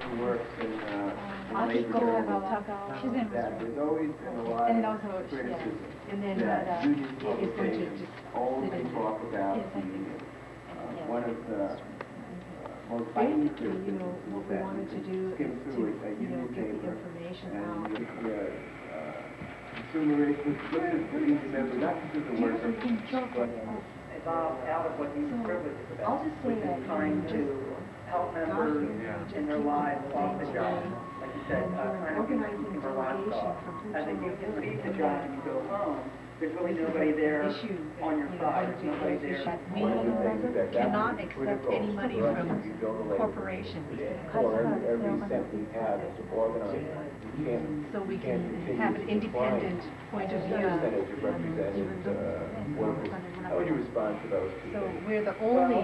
who works in labor She's in that there's always been a lot and of also, criticism and then that union is going to publications just only talk about the union. One of the most biting criticisms is that you can skim through a union paper and you get consumerist, which good union members, not just the workers, but evolved out of what these privileges about, which is trying to help members in their lives off the job. Like you said, kind of being a consumer watchdog. As a union leaves the job and you go home, there's really nobody there on your side. There's nobody there. We cannot accept any money from corporations. Every cent we have is organized. So we can have an independent point of view. Percentage of represented workers. How would you respond to those two So things? we're the only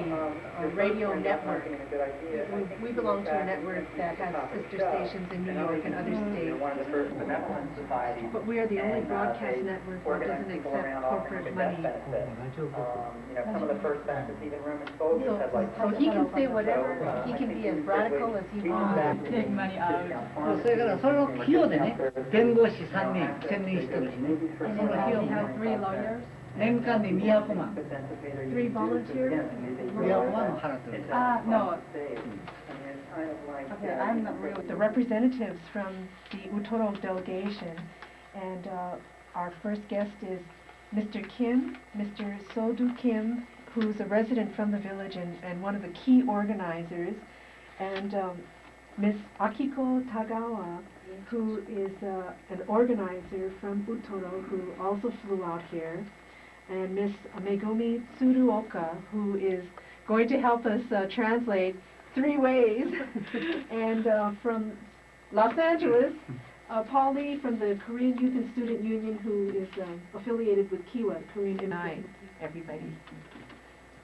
radio Well, network. marketing is a good idea. I think We if you belong look to a back network at that the has top of the sister show, stations in New York and other states. One of the first benevolent societies. But we are the only and, broadcast they network that organize doesn't people accept around offering corporate the death money. benefit. Some of the first benefits, even room exposures had like. So he can say whatever, he can be as radical as he wants. Take money out. それからそれを費用でね、弁護士3人専任してるしね、その費用 He も has 3 lawyers, 年間で200万、 3 volunteers. 200万も払ってる。 No. Okay, I'm not real. The representatives from the Utoro delegation, and our first guest is Mr. Kim, Mr. Sodu Kim, who's a resident from the village and one of the key organizers, and Miss Akiko Tagawa, who is an organizer from Utoro, who also flew out here, and Miss Megumi Tsuruoka, who is going to help us translate 3 ways, and from Los Angeles, Paul Lee from the Korean Youth and Student Union, who is affiliated with Kiwa, Korean Immigrant. Everybody.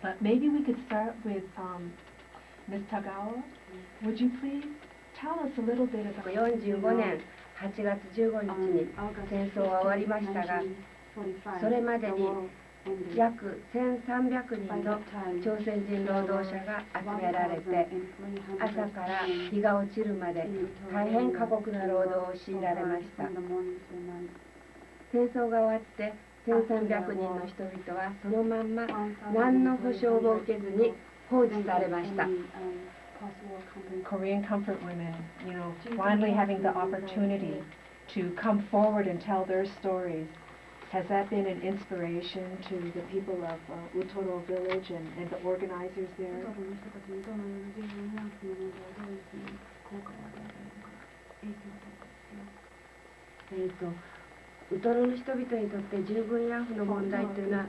But maybe we could start with Ms. Tagawa. Would you please tell us a little bit about 45年8月15日に戦争は終わりましたが、それまでに約1300人の朝鮮人労働者が集められて、朝から日が落ちるまで大変過酷な労働を強いられました。戦争が終わって1300人の人々はそのまんま何の保障も受けずに放置されました。Korean comfort women, finally having the opportunity to come forward and tell their stories. Has that been an inspiration to the people of Utoro village and the organizers there? ウトロの人々にとって従軍慰安婦の問題というのは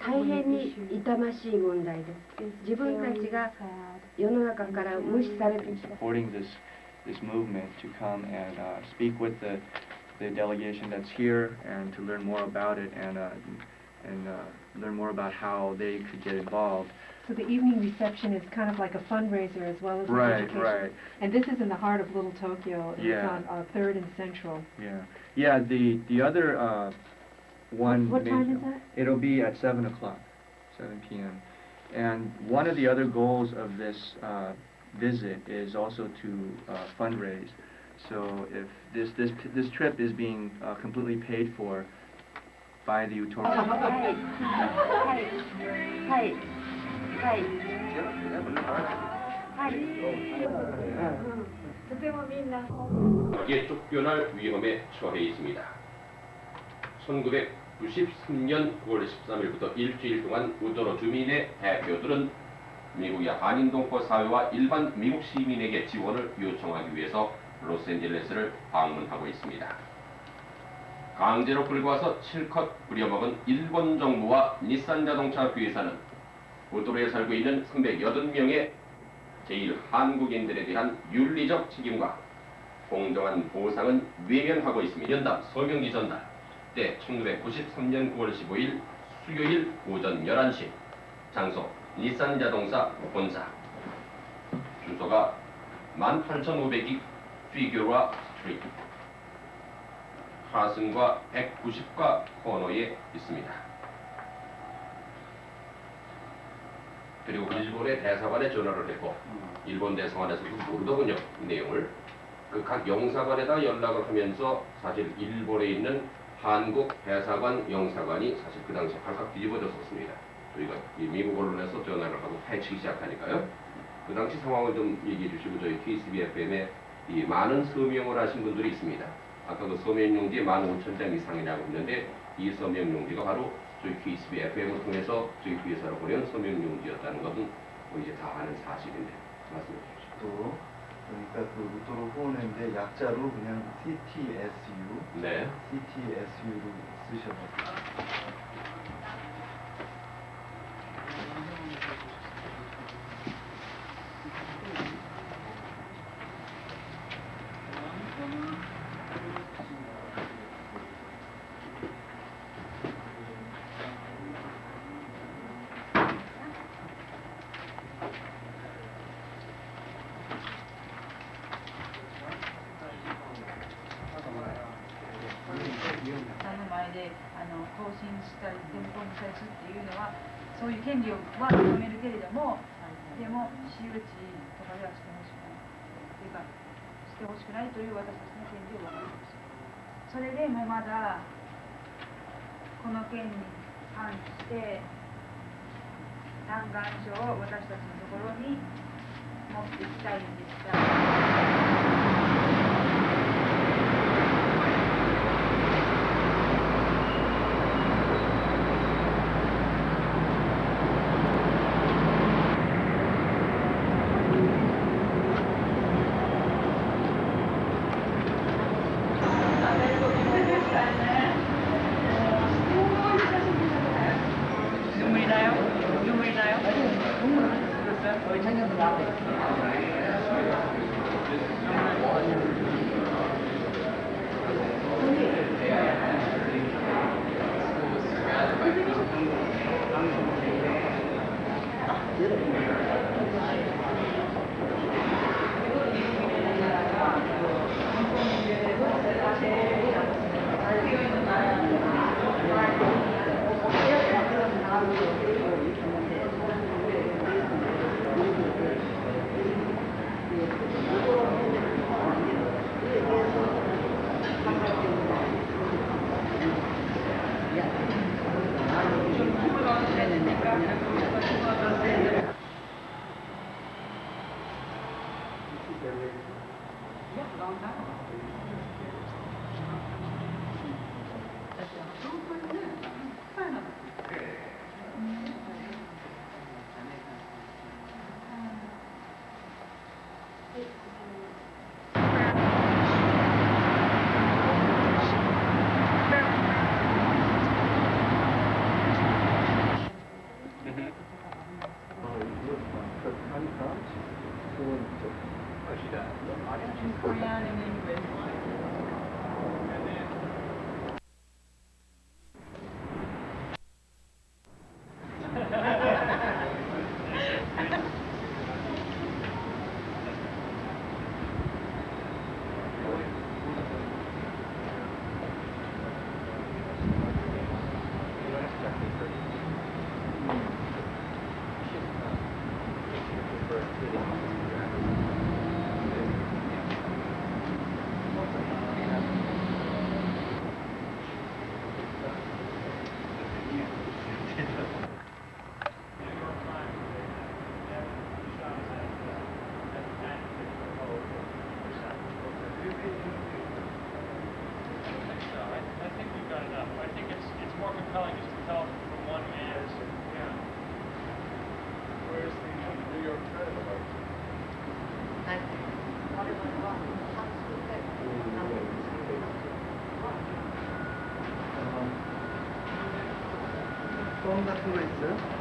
大変に痛ましい問題です。自分たちが世の中から無視されている。 Supporting this movement to come and speak with the delegation that's here and to learn more about it and learn more about how they could get involved. So the evening reception is kind of like a fundraiser as well as an education. Right. And this is in the heart of Little Tokyo. Yeah. It's on 3rd and Central. Yeah. The other one. What time is that? It'll be at 7 o'clock, 7 p.m. And one of the other goals of this visit is also to fundraise. So if this trip is being completely paid for by the Utoro. とてもみんな 에 쫓겨날 위험에 처해 있습니다. 1993년 9월 13일부터 일주일 동안 우도로 주민의 대표들은 미국의 한인동포 사회와 일반 미국 시민에게 지원을 요청하기 위해서 로스앤젤레스를 방문하고 있습니다. 강제로 끌고 와서 실컷 부려먹은 일본 정부와 닛산 자동차 회사는 우도로에 살고 있는 380명의 제1한국인들에 대한 윤리적 책임과 공정한 보상은 외면하고 있습니다. 연담 서명지 전달 때 1993년 9월 15일 수요일 오전 11시 장소 닛산 자동차 본사 주소가 18,502 피규라 스트리트 하승과 190가 코너에 있습니다. 그리고 일본의 대사관에 전화를 했고 일본 대사관에서도 모르더군요, 이 내용을. 그 각 영사관에다 연락을 하면서 사실 일본에 있는 한국 대사관 영사관이 사실 그 당시에 발칵 뒤집어졌었습니다. 저희가 미국 언론에서 전화를 하고 파헤치기 시작하니까요. 그 당시 상황을 좀 얘기해 주시고 저희 KCB FM에 이 많은 서명을 하신 분들이 있습니다. 아까 그 서명용지 15,000장 이상이라고 했는데 이 서명용지가 바로 저희 KCB FM을 통해서 저희 회사로 보낸 서명용지였다는 것은 뭐 이제 다 아는 사실인데 말씀해 주십시오. 또 그러니까 그 우토로 후원인데 약자로 그냥 CTSU, 네. CTSU로 쓰셔가지고.更新したり店舗にしたりするっていうのはそういう権利は認めるけれども、でも私有地とかではしてほしくないっていうかしてほしくないという私たちの権利を分かりました。それでもまだこの件に関して嘆願書を私たちのところに持ってきたいんでした。껌 같은 거 있어요?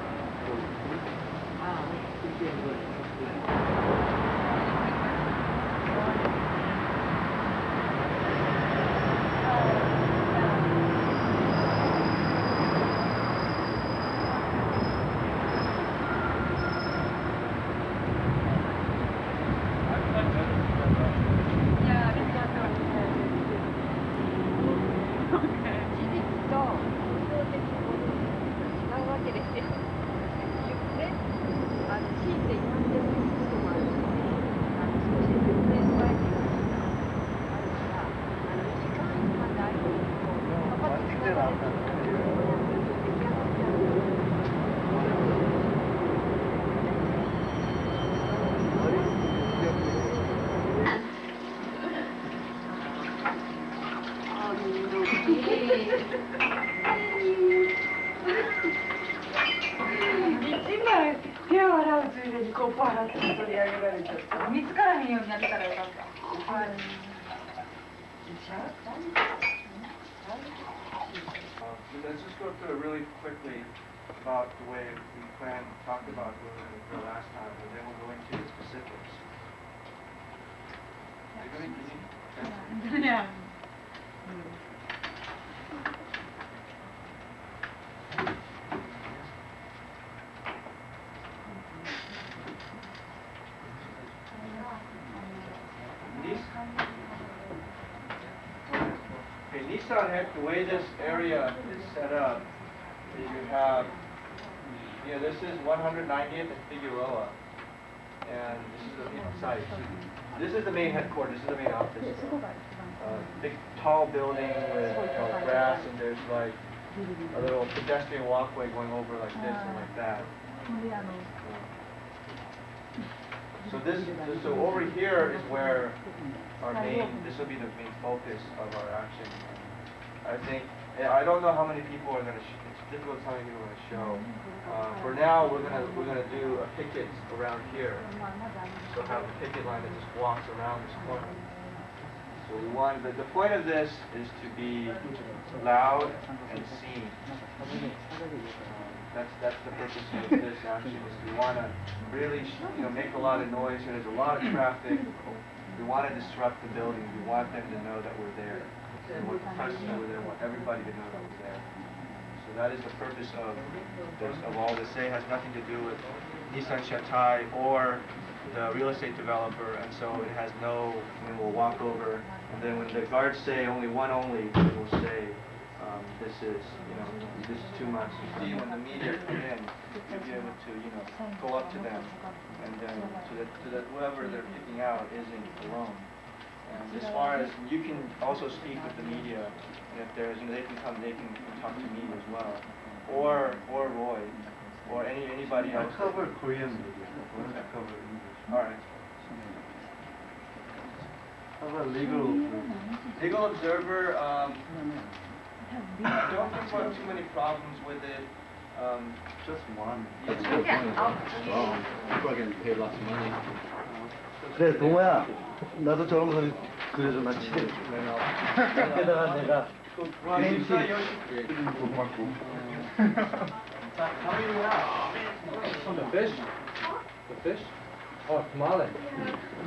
でにこうバーッと取り上げられちゃった。見つからへんようにやってたらよかった。はい。Let's just go through it really quickly about the way we talked about doing it the last time, and then we'll go into the specifics. Yeah. Nissan Heck, the way this area is set up is you have, this is 190th and Figueroa, and this is the main site. This is the main headquarters, this is the main office. Big tall building with grass, and there's like a little pedestrian walkway going over like this and like that. So over here is where this will be the main focus of our action. I don't know how many people are going to, it's difficult to tell how many people are going to show. For now, we're going to do a picket around here. So have a picket line that just walks around this corner. So the point of this is to be loud and seen. That's the purpose of this action. Is we want to really make a lot of noise. Here there's a lot of traffic. We want to disrupt the building. We want them to know that we're there. We want the press to know we're there. We want everybody to know that we're there. So that is the purpose of all this. It has nothing to do with Nissan Shatai or the real estate developer, and so it has no. We'll walk over, and then when the guards say only, we'll say. This is too much. You see, when the media come in, you'll be able to, go up to them, and then so that whoever they're picking out isn't alone. And as far as you can also speak with the media, and if there's, they can talk to me as well, or Roy, or anybody else. I cover Korean media. I cover English. All right. How about Legal Observer? I don't think we'll have too many problems with it. Just one. People can pay lots of money. 그래 동호야, 나도 저런 거 그려줘나 칠해. 게다가 내가 페인트 고맙고. The fish? The fish? Oh, tamale. I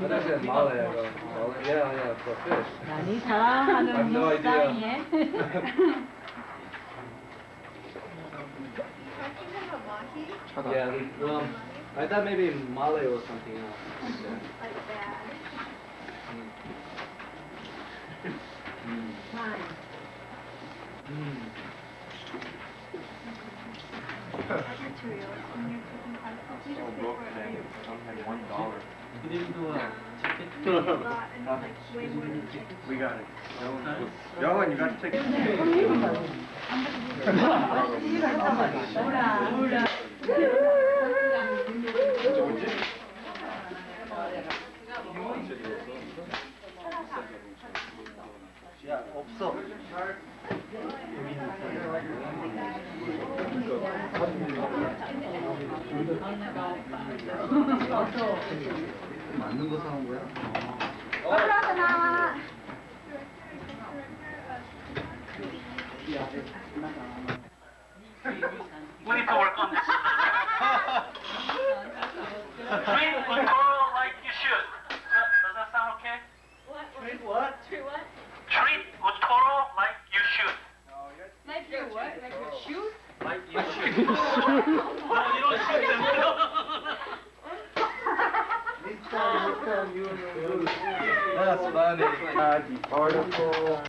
thought I said male. I go, yeah, for fish. 많이 I have no idea. Yeah, well, I thought maybe male was something else. Like that. So broke today. Some had $1. You didn't do a We got it. Yohan, you got the ticket. 야 없어. 맞는 거 사온 거야? We need to work on this. Treat Utoro like you should. Does that sound okay? Treat what? Treat Utoro like you should. Like you what? Like your shoes? Like you should. No, you don't shoot them. That's funny. The article.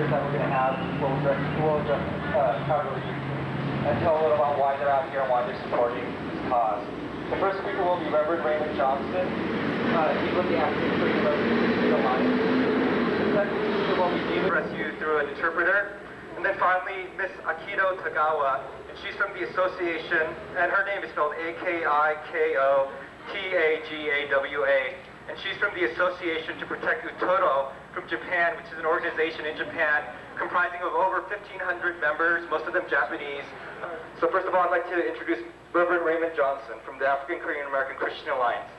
That we're going to have will address cargo use and tell a little about why they're out here and why they're supporting this cause. The first speaker will be Reverend Raymond Johnson. He's with the African American Alliance. The second speaker will be David Rescue through an interpreter. And then finally, Miss Akito Tagawa, and she's from the association, and her name is spelled A-K-I-K-O-T-A-G-A-W-A. And she's from the Association to Protect Utoro from Japan, which is an organization in Japan comprising of over 1,500 members, most of them Japanese. So first of all, I'd like to introduce Reverend Raymond Johnson from the African Korean American Christian Alliance.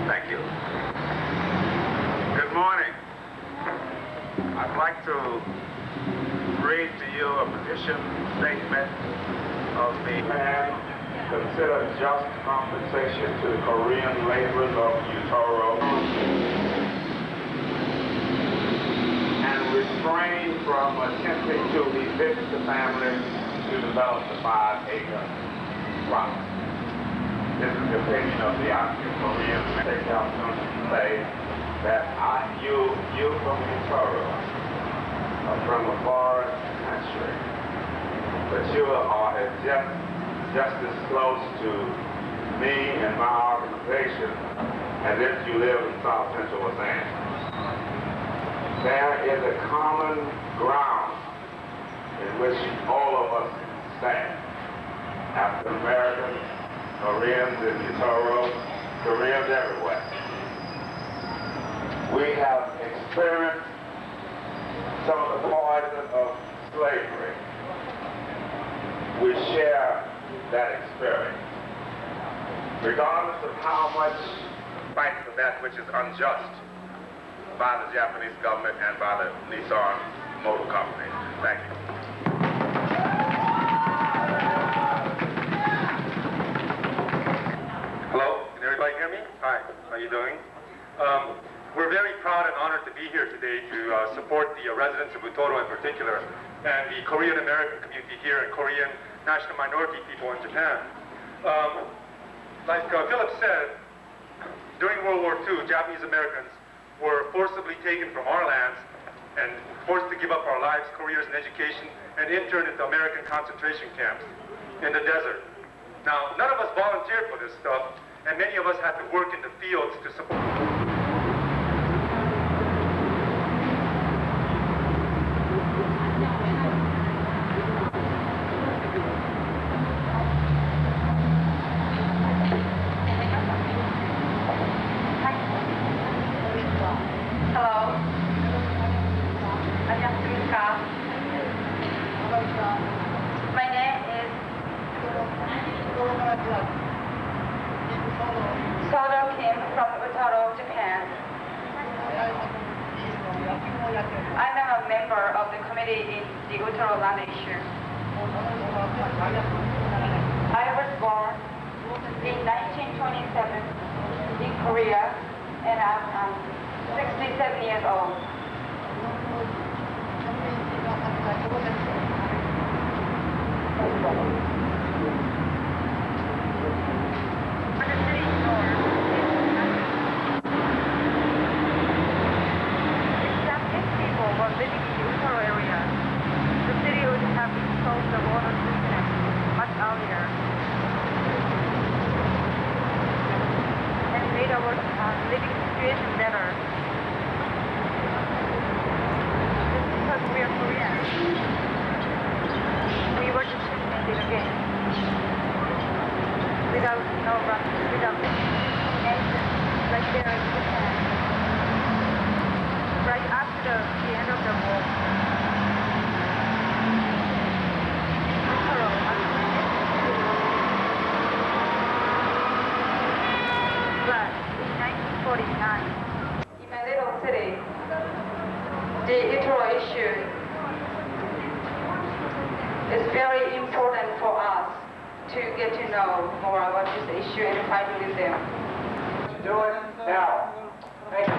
Thank you. Good morning. I'd like to read to you a position statement of the man consider just compensation to the Korean laborers of Utoro and refrain from attempting to evict the family to develop the 5-acre plot. This is the opinion of the African Korean take the opportunity to say that you from Utoro are from a foreign country, but you are just as close to me and my organization as if you live in South Central Los Angeles. There is a common ground in which all of us stand. African Americans, Koreans in Utoro, Koreans everywhere. We have experienced some of the poison of slavery. We share that experience. Regardless of how much fight for that which is unjust by the Japanese government and by the Nissan Motor Company. Thank you. Hello, can everybody hear me? Hi, how are you doing? We're very proud and honored to be here today to support the residents of Utoro in particular and the Korean American community here and Korean national minority people in Japan. Like Philip said, during World War II, Japanese Americans were forcibly taken from our lands and forced to give up our lives, careers, and education and interned into American concentration camps in the desert. Now, none of us volunteered for this stuff, and many of us had to work in the fields to support. My name is Sodo Kim from Utoro, Japan. I'm a member of the committee in the Utoro land issue. I was born in 1927 in Korea, and I'm 67 years old. for us to get to know more about this issue and fight with them. Do it now. Thank you.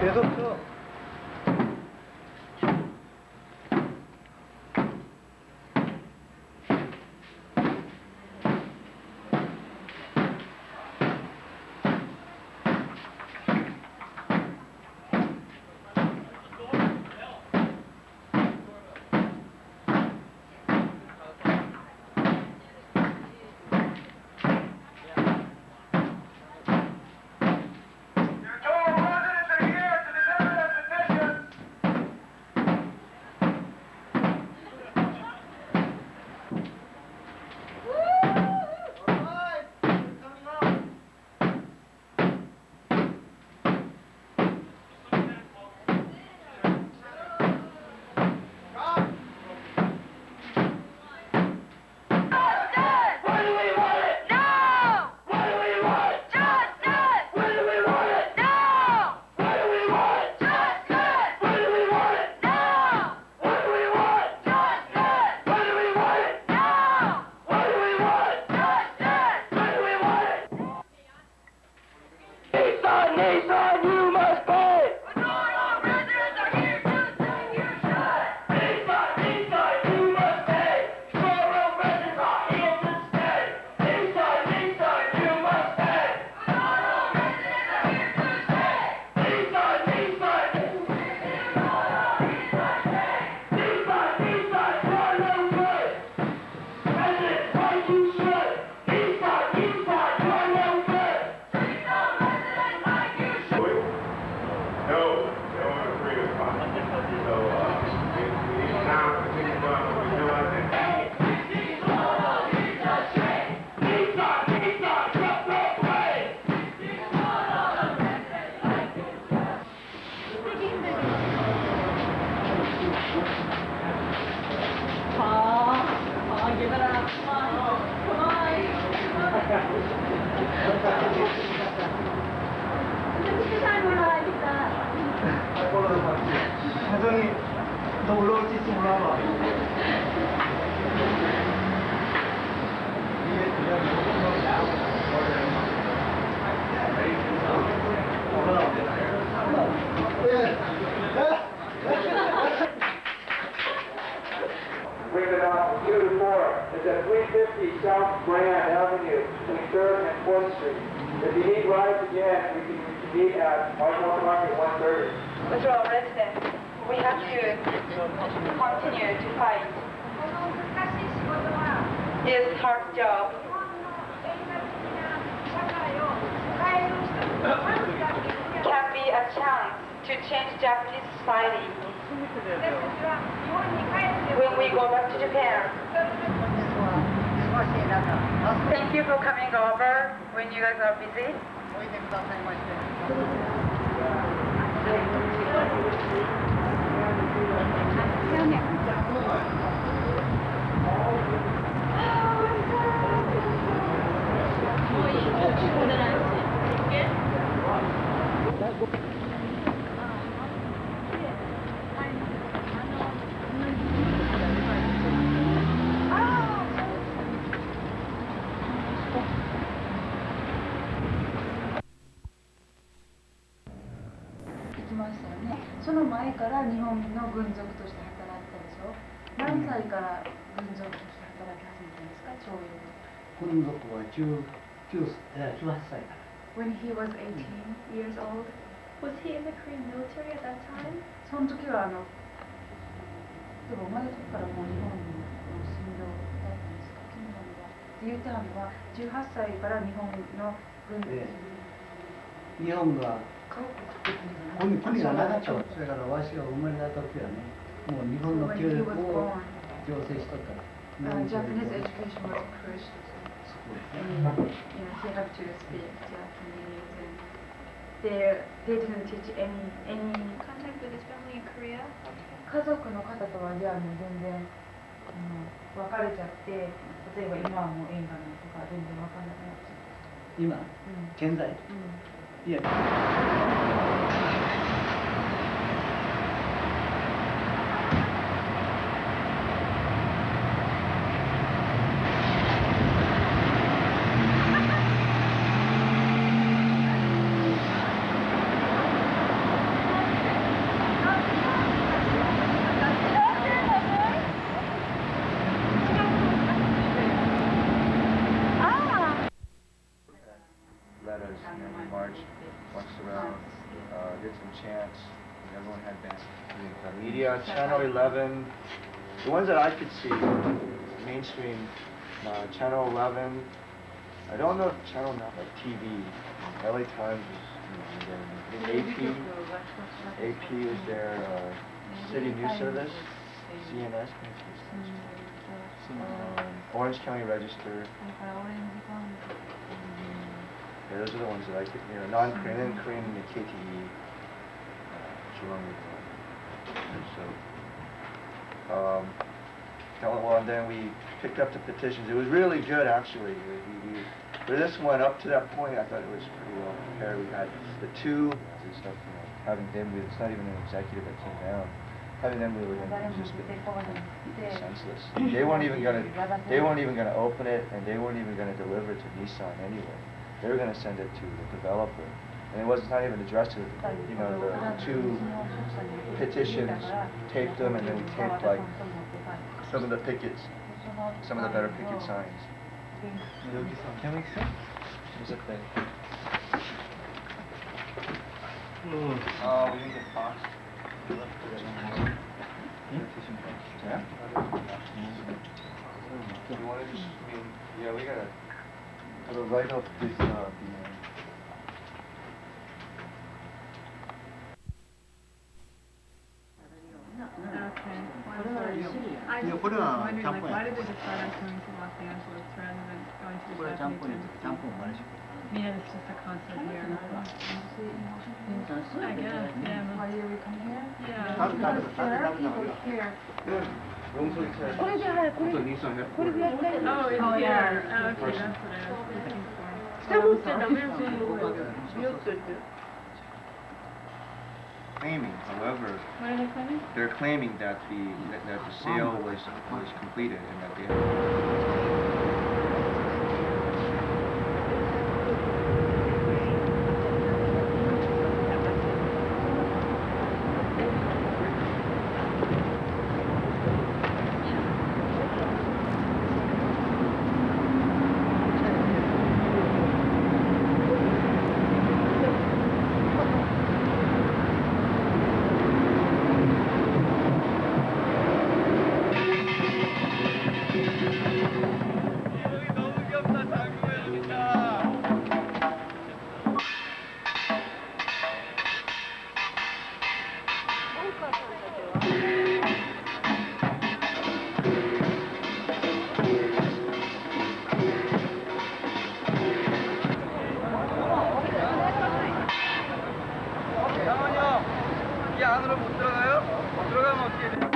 계속 쳐. 사정이 너 올라올지 있으면 올라와봐. 이게 그냥 Bring it out from 2 to 4. It's at 350 South Grand Avenue, between 3rd and 4th Street. If you need rides again, we can meet at Whitehall Market 1:30. Withdraw residents, we have to continue to fight. It's hard job. Can be a chance to change Japanese society. When we go back to Japan. Thank you for coming over when you guys are busy.ね、その前から日本の軍属として働いてたでしょ。何歳から軍属として働き始めたんですか、徴用で。軍属は18歳から。When he was 18 years old. Was he in the Korean military at that time? その時はでも生まれた時からもう日本の占領だったんですか。金門はって言ってはのは18歳から日本の軍日本が国がなかったわ。それからわしが生まれた時はね、もう日本の教育を強制しとった。Japanese education was pushed. They have to speak Japanese, and they didn't teach any Contact with his family in Korea? 家族の方とはじゃあもう全然別れちゃって、例えば今はもう縁がないとか全然分からなくなっちゃう。今、現在、いや。Letters, and then we marched around, did some chants, and everyone had bands. Media, Channel 11, the ones that I could see, mainstream, Channel 11, I don't know if Channel 9, like TV, LA Times was, AP is their city news service, CNS, Orange County Register. Yeah, those are the ones that I could, non-Korean, Korean, the KTE, well, and then we picked up the petitions. It was really good, actually. For this one, up to that point, I thought it was pretty well prepared. We had the two and stuff, having them, it's not even an executive that came down. Having them, we would have just been senseless. They weren't even gonna open it, and they weren't even gonna deliver it to Nissan anyway. They were going to send it to the developer, and it was not even addressed to the two petitions, taped them, and then we taped like some of the pickets, some of the better picket signs. Can we see? Here's the thing. Oh, we didn't get boxed. Yeah? You want to just, yeah, we gotta. Right off this I just was wondering, like, why did they decide on coming to Los Angeles rather than going to the Japanese embassy? I mean, it's just a concert here. I guess, yeah. Why did we come here? Yeah. There are people here. Oh, yeah. Okay, that's what I was thinking for. Claiming, however, What are they claiming? they're claiming that the sale was completed and that they 이 안으로 못 들어가요? 들어가면 어떻게 돼요?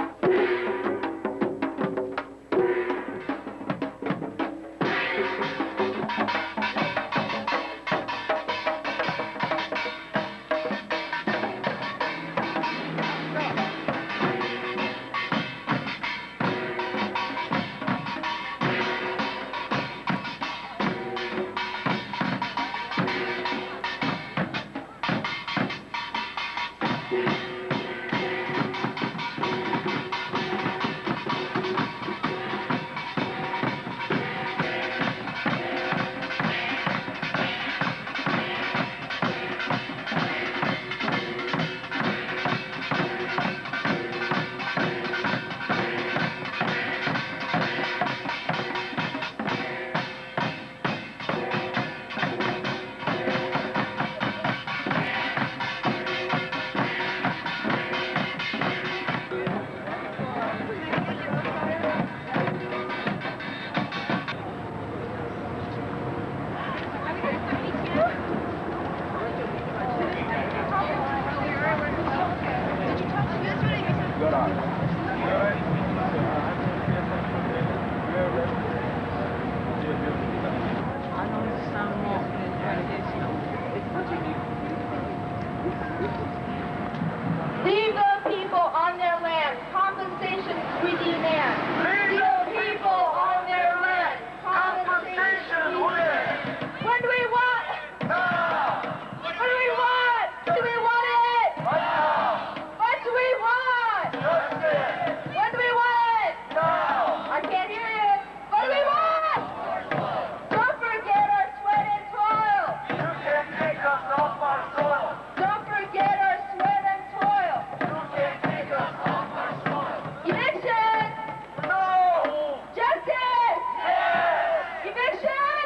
Leave the people on their land. Compensation we demand. Leave the people on their land. Compensation we demand. What do we want? What do we want? Do we want it? What do we want? What do we want? I can't hear you. What do we want? Don't forget our sweat and toil. You can't take us off our soil. Don't forget our sweat and toil. You can't take us off our soil. Eviction! No! Justice! Yes! Eviction!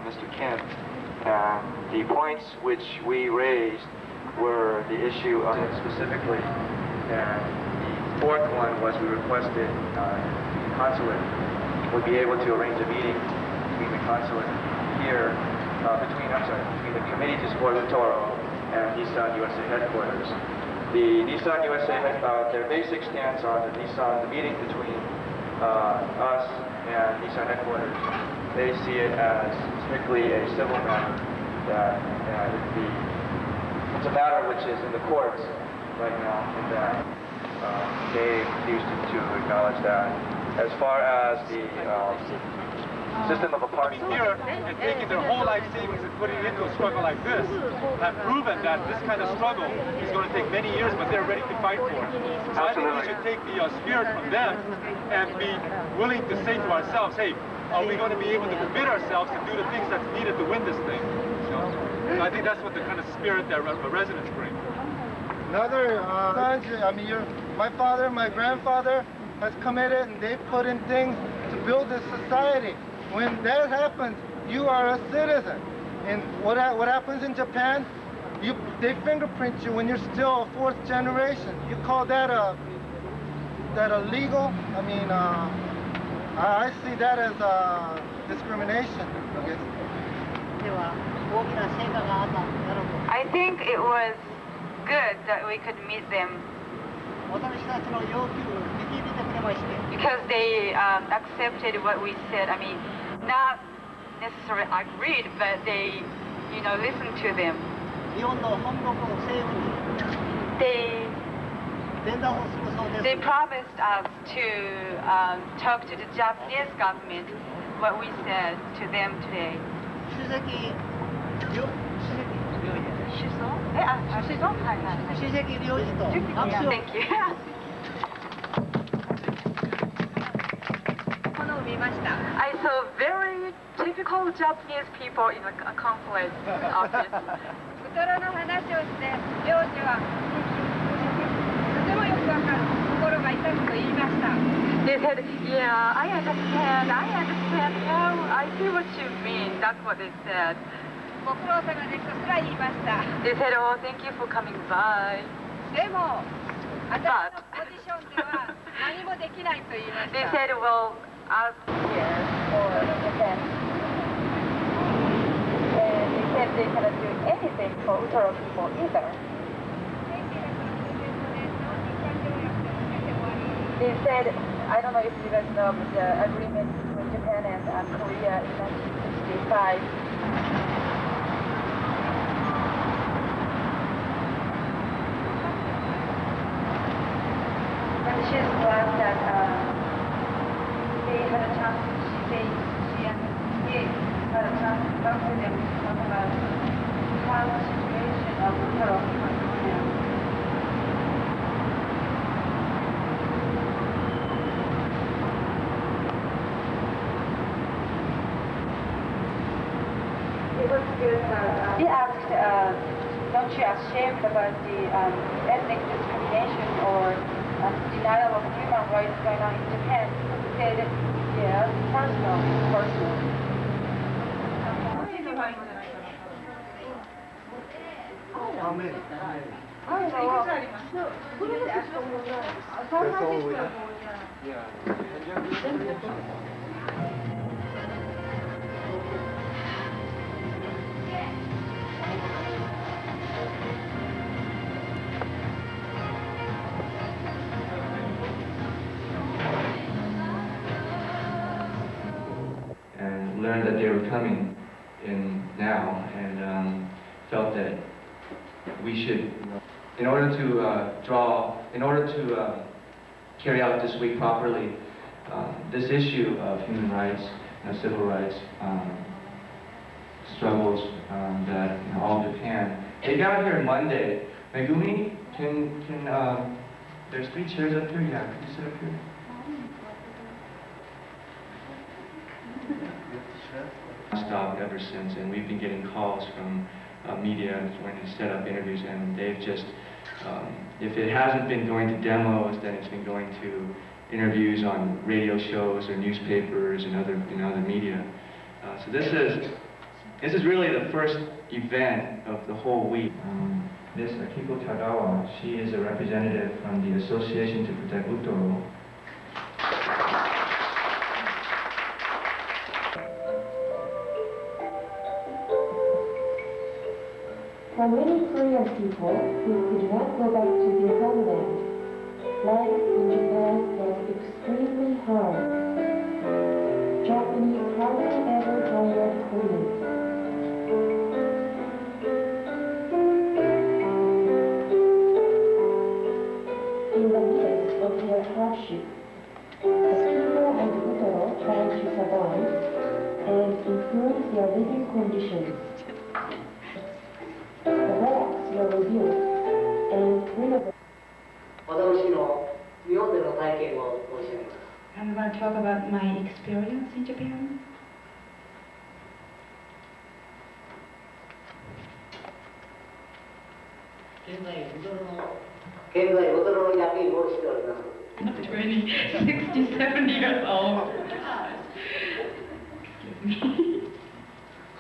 Mr. Kim, the points which we raised were the issue of it specifically, and the fourth one was we requested the consulate would be able to arrange a meeting between the consulate here, between the Committee to Support Toro and Nissan USA headquarters. The Nissan USA, their basic stance on the meeting between us and Nissan headquarters, they see it as strictly a civil matter, that it's a matter which is in the courts right now, and that they refused to acknowledge that. As far as the system of apartheid here and taking their whole life savings and putting it into a struggle like this have proven that this kind of struggle is going to take many years, but they're ready to fight for it. So I think we should take the spirit from them and be willing to say to ourselves, hey, are we going to be able to commit ourselves to do the things that's needed to win this thing? You know? So I think that's what the kind of spirit that residents bring. Another, my father, my grandfather has committed, and they put in things to build this society. When that happens, you are a citizen. And what happens in Japan? They fingerprint you when you're still a fourth generation. You call that illegal? I see that as discrimination, I guess. I think it was good that we could meet them because they accepted what we said. Not necessarily agreed, but they, listened to them. They promised us to talk to the Japanese government what we said to them today. Thank you. I saw very typical Japanese people in a consulate office. They said, yeah, I understand, I see what you mean. That's what they said. They said, oh, thank you for coming by. But they said, well, us here for Japan. And they said they cannot do anything for Utoro people either. They said, I don't know if you guys know, but the agreement between Japan and Korea in 1965. But she's glad that they had a chance, she and he had a chance to talk to them to talk about how the situation of Utoro people is now. He asked, don't you ashamed about the ethnic discrimination or denial of human rights going on in Japan? He said, yes, personal. How many? I don't know. That's all we have. And learned that they were coming in now, and felt that we should, in order to carry out this week properly, this issue of human rights, civil rights struggles that all of Japan. They got here Monday. Megumi, can there's 3 chairs up here. Yeah, can you sit up here? Stop ever since, and we've been getting calls from media when they set up interviews, and they've just, if it hasn't been going to demos, then it's been going to interviews on radio shows or newspapers and other media. So this is really the first event of the whole week. Ms. Akiko Tagawa, she is a representative from the Association to Protect Utoro. For many Korean people who could not go back to their homeland, life in Japan was extremely hard. Japanese hardly ever hired Koreans. In the midst of their hardship, the people of Utoro tried to survive and improve their living conditions. The barracks were rebuilt and renovated. I'm going to talk about my experience in Japan. I'm 67 years old.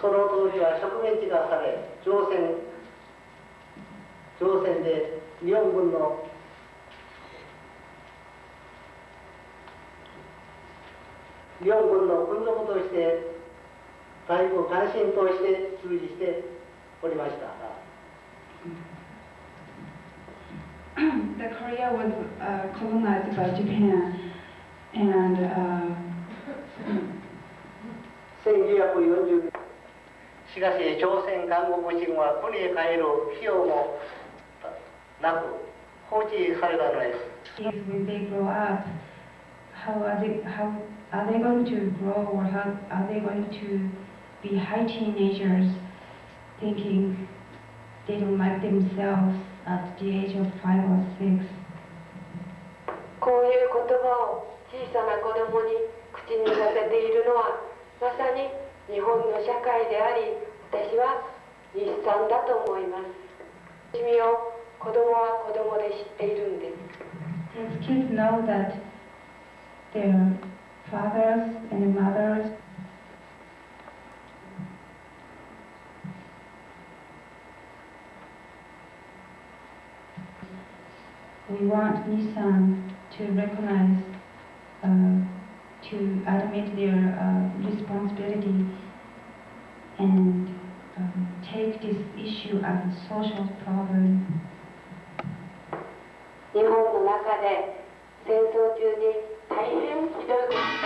その当時は植民地がされ、朝鮮で日本軍の軍属として外部関心として従事しておりました。The Korea was colonized by Japan, and 1940年。しかし朝鮮韓国人は国へ帰る費用もなく放置されたのです。When they grow up, how are they going to grow, or how are they going to be high teenagers, thinking they don't like themselves at the age of 5 or 6? こういう言葉を小さな子供に口にさせているのはまさに日本の社会であり、私は日産だと思います。悲しみを子供は子供で知っているんです。These kids know that their fathers and mothers we want Nissan to recognize, to admit their responsibility and take this issue as a social problem. 日本の中で戦争中に大変ひどいこと